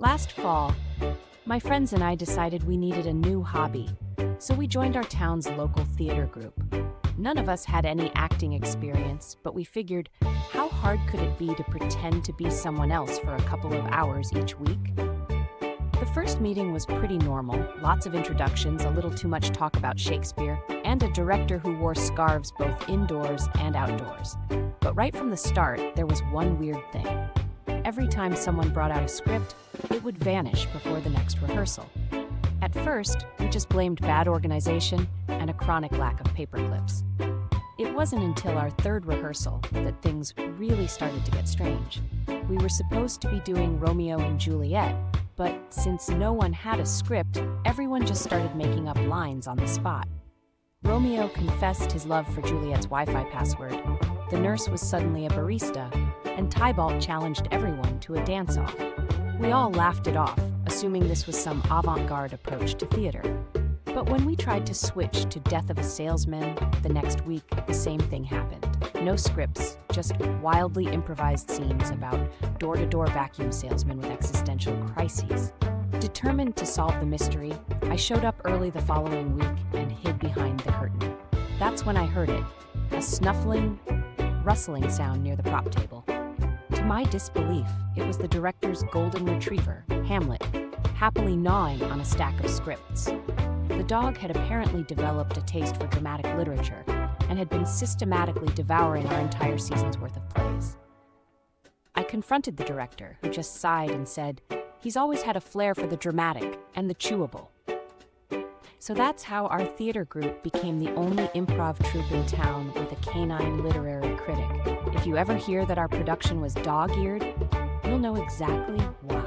Last fall, my friends and I decided we needed a new hobby, so we joined our town's local theater group. None of us had any acting experience, but we figured, how hard could it be to pretend to be someone else for a couple of hours each week? The first meeting was pretty normal, lots of introductions, a little too much talk about Shakespeare, and a director who wore scarves both indoors and outdoors. But right from the start, there was one weird thing. Every time someone brought out a script, it would vanish before the next rehearsal. At first, we just blamed bad organization and a chronic lack of paper clips. It wasn't until our third rehearsal that things really started to get strange. We were supposed to be doing Romeo and Juliet, but since no one had a script, everyone just started making up lines on the spot. Romeo confessed his love for Juliet's Wi-Fi password, the nurse was suddenly a barista, and Tybalt challenged everyone to a dance-off. We all laughed it off, assuming this was some avant-garde approach to theater. But when we tried to switch to Death of a Salesman the next week, the same thing happened. No scripts, just wildly improvised scenes about door-to-door vacuum salesmen with existential crises. Determined to solve the mystery, I showed up early the following week and hid behind the curtain. That's when I heard it, a snuffling, rustling sound near the prop table. To my disbelief, it was the director's golden retriever, Hamlet, happily gnawing on a stack of scripts. The dog had apparently developed a taste for dramatic literature and had been systematically devouring our entire season's worth of plays. I confronted the director, who just sighed and said, "He's always had a flair for the dramatic and the chewable." So that's how our theater group became the only improv troupe in town with a canine literary critic. If you ever hear that our production was dog-eared, you'll know exactly why.